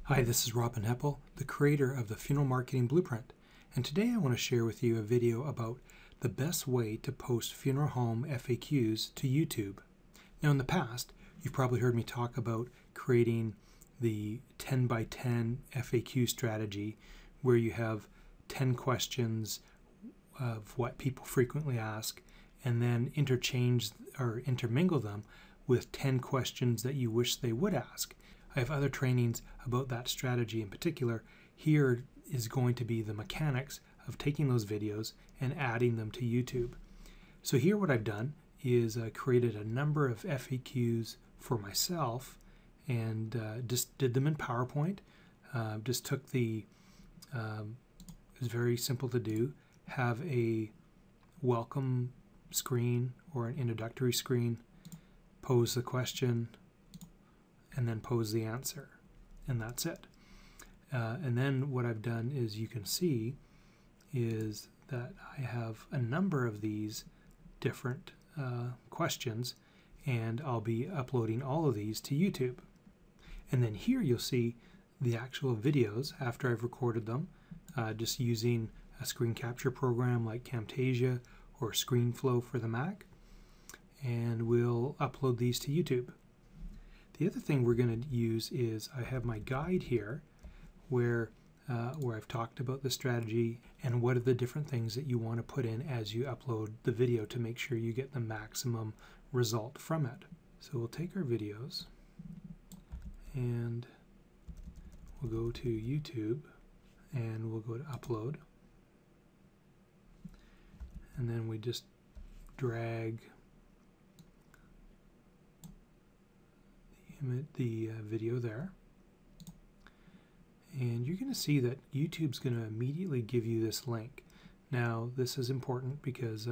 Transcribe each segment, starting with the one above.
Hi, this is Robin Heppell, the creator of the Funeral Marketing Blueprint, and today I want to share with you a video about the best way to post funeral home FAQs to YouTube. Now in the past, you've probably heard me talk about creating the 10 by 10 FAQ strategy where you have 10 questions of what people frequently ask and then interchange or intermingle them with 10 questions that you wish they would ask. I have other trainings about that strategy in particular. Here is going to be the mechanics of taking those videos and adding them to YouTube. So here what I've done is created a number of FAQs for myself and just did them in PowerPoint. Just took the, it was very simple to do, have a welcome screen or an introductory screen, pose the question, and then pose the answer, and that's it. And then what I've done is you can see is that I have a number of these different questions, and I'll be uploading all of these to YouTube. And then here you'll see the actual videos after I've recorded them, just using a screen capture program like Camtasia or ScreenFlow for the Mac, and we'll upload these to YouTube. The other thing we're going to use is I have my guide here where I've talked about the strategy and what are the different things that you want to put in as you upload the video to make sure you get the maximum result from it. So we'll take our videos and we'll go to YouTube and we'll go to upload, and then we just drag the video there, and you're going to see that YouTube's going to immediately give you this link. Now this is important because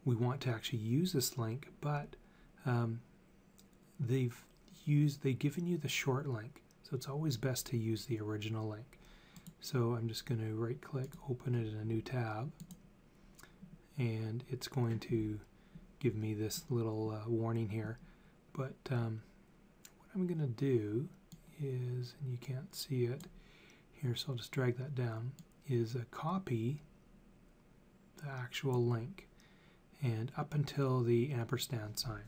we want to actually use this link, but they've given you the short link, so it's always best to use the original link. So I'm just going to right click, open it in a new tab, and it's going to give me this little warning here, but I'm going to do is, and you can't see it here, so I'll just drag that down, is copy the actual link and up until the ampersand sign.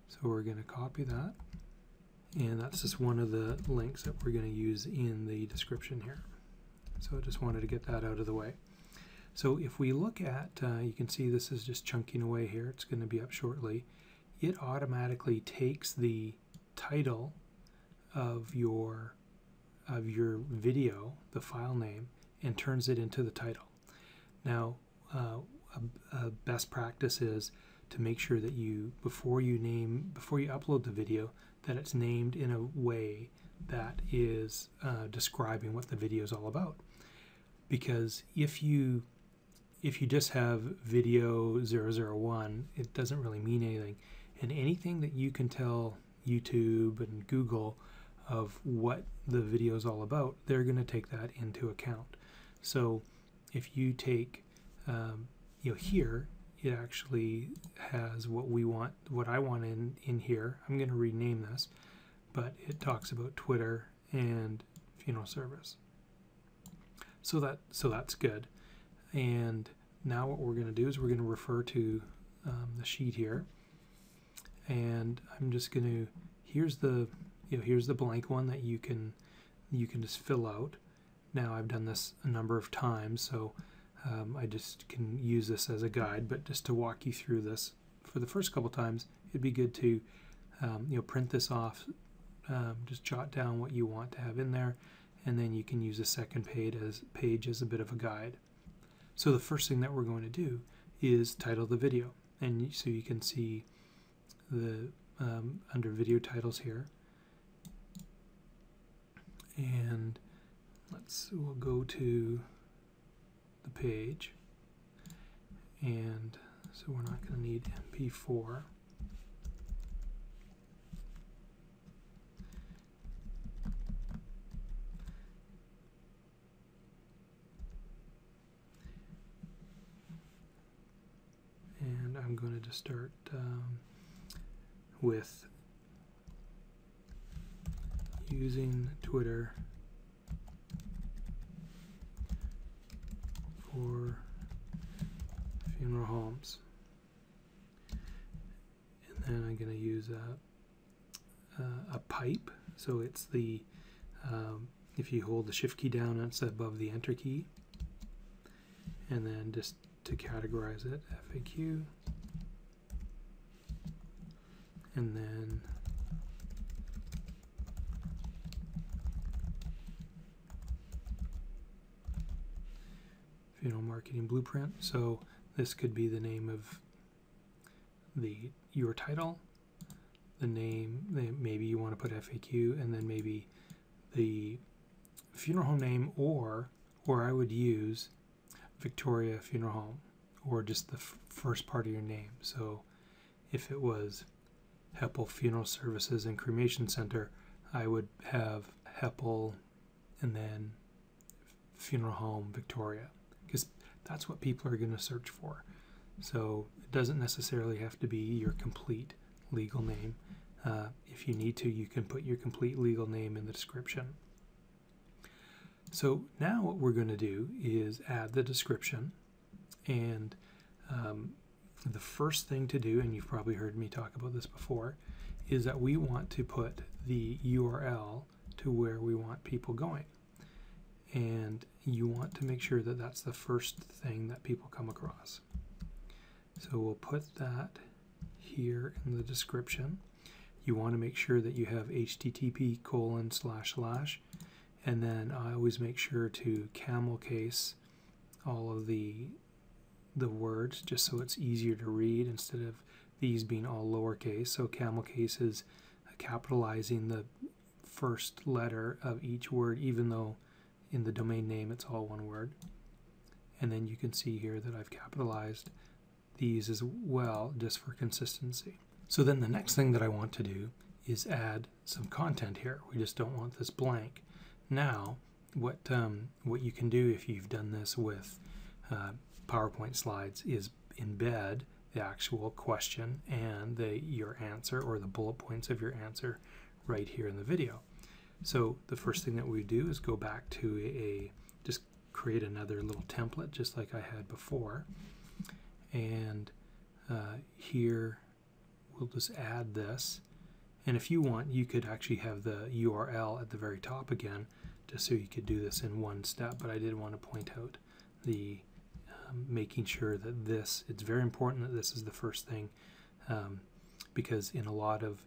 So we're going to copy that, and that's just one of the links that we're going to use in the description here. So I just wanted to get that out of the way. So if we look at, you can see this is just chunking away here, it's going to be up shortly. It automatically takes the title of your video, the file name, and turns it into the title. Now a best practice is to make sure that before you upload the video, that it's named in a way that is describing what the video is all about. Because if you just have video 001, it doesn't really mean anything, and anything that you can tell YouTube and Google of what the video is all about, they're going to take that into account. So if you take, here, it actually has what I want in here. I'm going to rename this, but it talks about Twitter and funeral service. So that's good. And now what we're going to do is we're going to refer to the sheet here. And I'm just going to, here's the blank one that you can just fill out. Now I've done this a number of times, so I just can use this as a guide, but just to walk you through this for the first couple times, it'd be good to print this off, just jot down what you want to have in there, and then you can use the second page as a bit of a guide. So the first thing that we're going to do is title the video, and so you can see the under video titles here, and we'll go to the page, and so we're not going to need MP4. And I'm going to just start with using Twitter for funeral homes. And then I'm going to use a pipe. So it's the, if you hold the shift key down, it's above the enter key. And then just to categorize it, FAQ. And then funeral marketing blueprint. So this could be the name of your title, the name, maybe you want to put FAQ, and then maybe the funeral home name, or I would use Victoria Funeral Home, or just the first part of your name. So if it was Heppell Funeral Services and Cremation Center, I would have Heppell and then Funeral Home Victoria, because that's what people are going to search for. So it doesn't necessarily have to be your complete legal name. If you need to, you can put your complete legal name in the description. So now what we're going to do is add the description, and the first thing to do, and you've probably heard me talk about this before, is that we want to put the URL to where we want people going. And you want to make sure that that's the first thing that people come across. So we'll put that here in the description. You want to make sure that you have http:// and then I always make sure to camel case all of the words, just so it's easier to read instead of these being all lowercase. So camel case is capitalizing the first letter of each word, even though in the domain name it's all one word. And then you can see here that I've capitalized these as well, just for consistency. So then the next thing that I want to do is add some content here. We just don't want this blank. Now, what you can do if you've done this with PowerPoint slides is embed the actual question and your answer, or the bullet points of your answer, right here in the video. So the first thing that we do is go back to just create another little template just like I had before, and here we'll just add this. And if you want, you could actually have the URL at the very top again, just so you could do this in one step, but I did want to point out the making sure that it's very important that this is the first thing, because in a lot of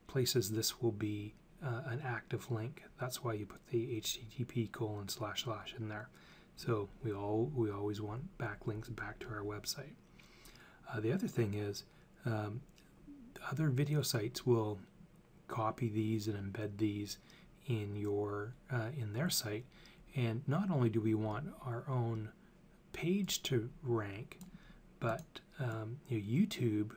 places this will be an active link. That's why you put the http:// in there. So we always want backlinks back to our website. The other thing is, other video sites will copy these and embed these in their site, and not only do we want our own page to rank, but YouTube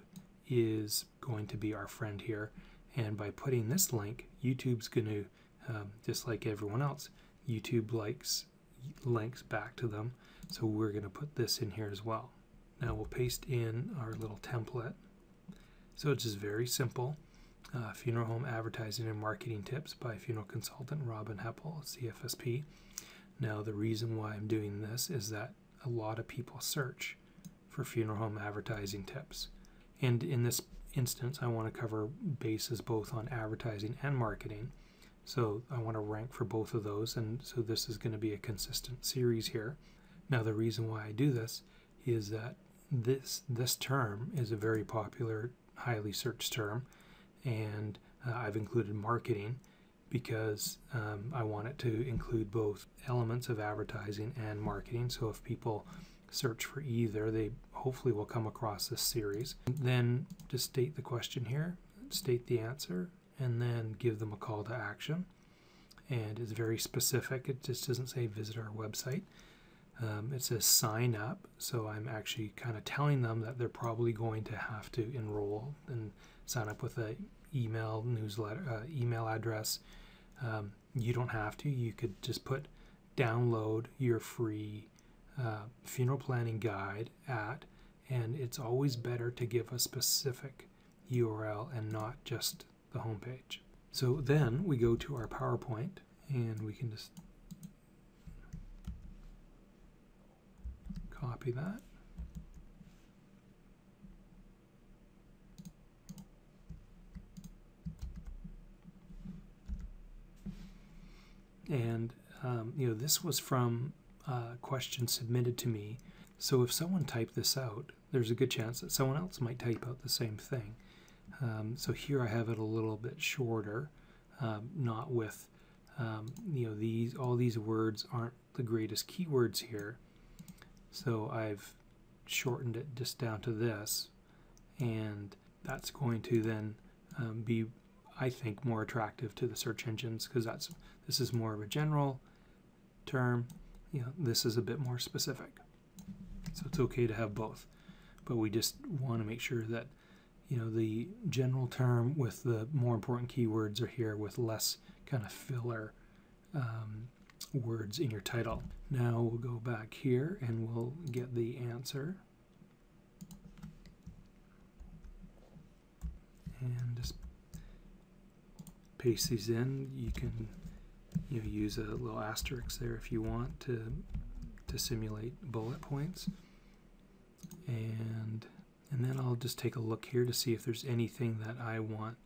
is going to be our friend here, and by putting this link, YouTube's going to, just like everyone else, YouTube likes links back to them, so we're going to put this in here as well. Now we'll paste in our little template. So it's just very simple. Funeral Home Advertising and Marketing Tips by Funeral Consultant Robin Heppell, CFSP. Now the reason why I'm doing this is that a lot of people search for funeral home advertising tips. And in this instance, I want to cover bases both on advertising and marketing. So I want to rank for both of those, and so this is going to be a consistent series here. Now the reason why I do this is that this term is a very popular, highly searched term, and I've included marketing because I want it to include both elements of advertising and marketing. So if people search for either, they hopefully will come across this series. Then just state the question here, state the answer, and then give them a call to action. And it's very specific. It just doesn't say visit our website. It says sign up, so I'm actually kind of telling them that they're probably going to have to enroll and sign up with an email newsletter, email address. You don't have to. You could just put download your free funeral planning guide and it's always better to give a specific URL and not just the homepage. So then we go to our PowerPoint, and we can just copy that. And this was from a question submitted to me. So if someone typed this out, there's a good chance that someone else might type out the same thing. So here I have it a little bit shorter, not with, all these words aren't the greatest keywords here. So I've shortened it just down to this, and that's going to then be, I think, more attractive to the search engines, because this is more of a general term. This is a bit more specific. So it's okay to have both, but we just want to make sure that the general term with the more important keywords are here with less kind of filler words in your title. Now we'll go back here and we'll get the answer. And just paste these in. You can use a little asterisk there if you want to simulate bullet points. And then I'll just take a look here to see if there's anything that I want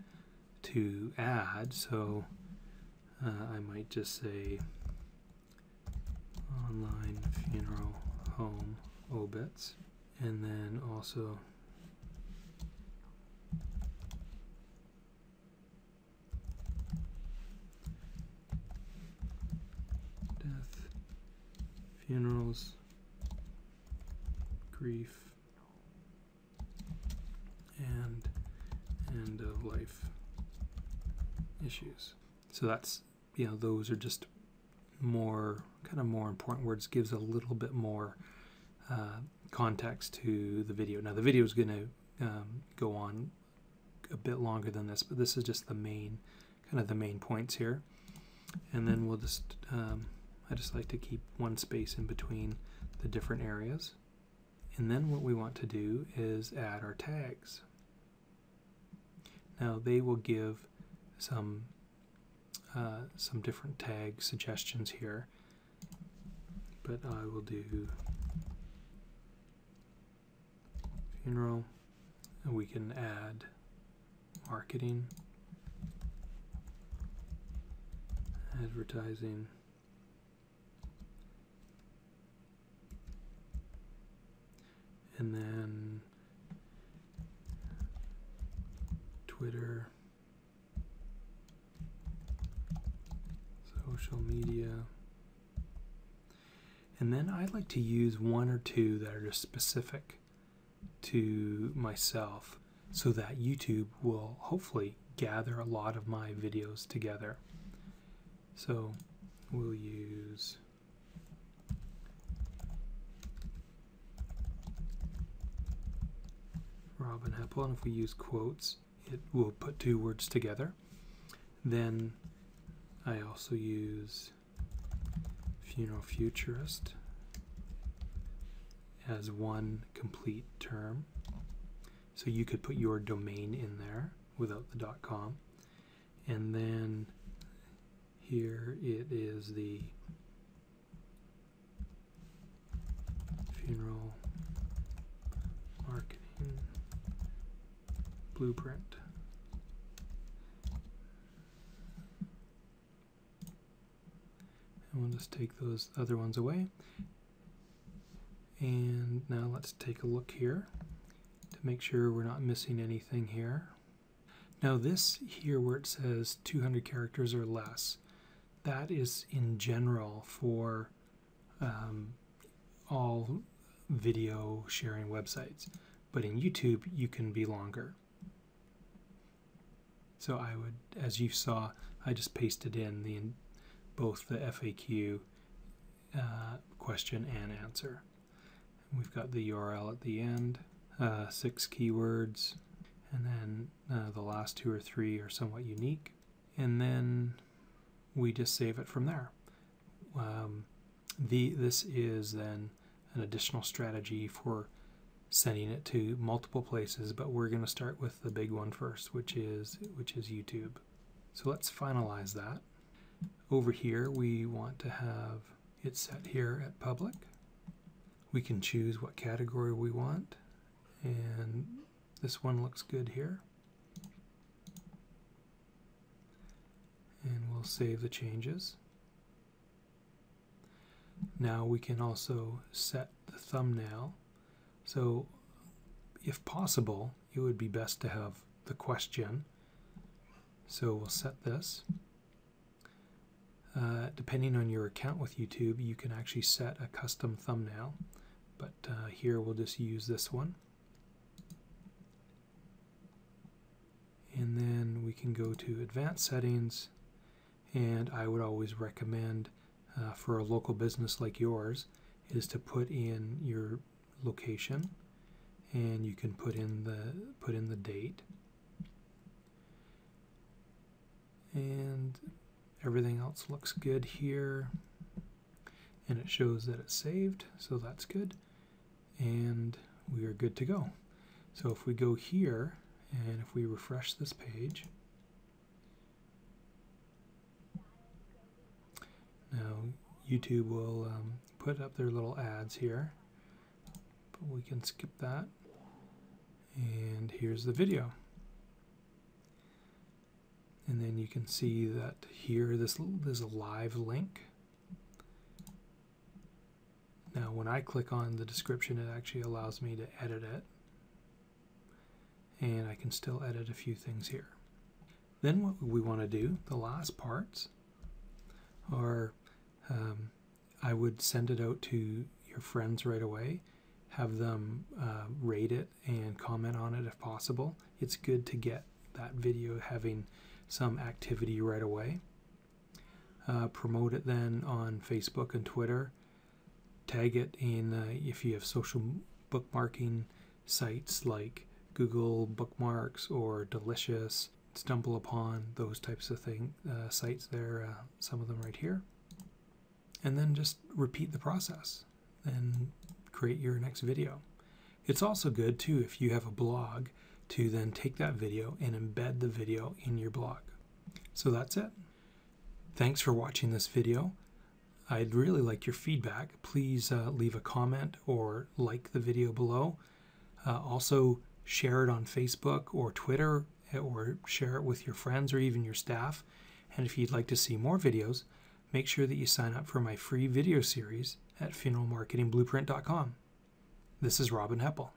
to add. So I might just say online funeral home obits, and then also death, funerals, grief, and end of life issues. So that's, those are just more important words, gives a little bit more context to the video. Now the video is going to go on a bit longer than this, but this is just the main points here. And then we'll just I just like to keep one space in between the different areas. And then what we want to do is add our tags. Now they will give some different tag suggestions here, but I will do funeral, and we can add marketing, advertising, and then Twitter, social media, and then I like to use one or two that are just specific to myself, so that YouTube will hopefully gather a lot of my videos together. So we'll use Robin Heppell, and if we use quotes, it will put two words together. Then I also use FuneralFuturist as one complete term. So you could put your domain in there without the .com. And then here it is the funeral marketing blueprint. And we'll just take those other ones away. And now let's take a look here to make sure we're not missing anything here. Now this here where it says 200 characters or less, that is in general for all video sharing websites. But in YouTube, you can be longer. So I would, as you saw, I just pasted in both the FAQ question and answer. We've got the URL at the end, 6 keywords, and then the last 2 or 3 are somewhat unique. And then we just save it from there. This is then an additional strategy for sending it to multiple places, but we're going to start with the big one first, which is YouTube. So let's finalize that. Over here we want to have it set here at public. We can choose what category we want, and this one looks good here. And we'll save the changes. Now we can also set the thumbnail. So if possible, it would be best to have the question. So we'll set this. Depending on your account with YouTube, you can actually set a custom thumbnail, but here we'll just use this one. And then we can go to advanced settings, and I would always recommend for a local business like yours is to put in your location, and you can put in the date, and everything else looks good here, and it shows that it's saved, so that's good, and we are good to go. So if we go here and if we refresh this page, now YouTube will put up their little ads here, but we can skip that, and here's the video. And then you can see that here there's a live link. Now when I click on the description, it actually allows me to edit it, and I can still edit a few things here. Then what we want to do, the last parts, are I would send it out to your friends right away, have them rate it and comment on it if possible. It's good to get that video having some activity right away. Promote it then on Facebook and Twitter. Tag it in if you have social bookmarking sites like Google Bookmarks or Delicious, Stumble Upon, those types of sites there, some of them right here. And then just repeat the process and create your next video. It's also good too if you have a blog to then take that video and embed the video in your blog. So that's it. Thanks for watching this video. I'd really like your feedback. Please leave a comment or like the video below. Also share it on Facebook or Twitter, or share it with your friends or even your staff. And if you'd like to see more videos, make sure that you sign up for my free video series at FuneralMarketingBlueprint.com. This is Robin Heppell.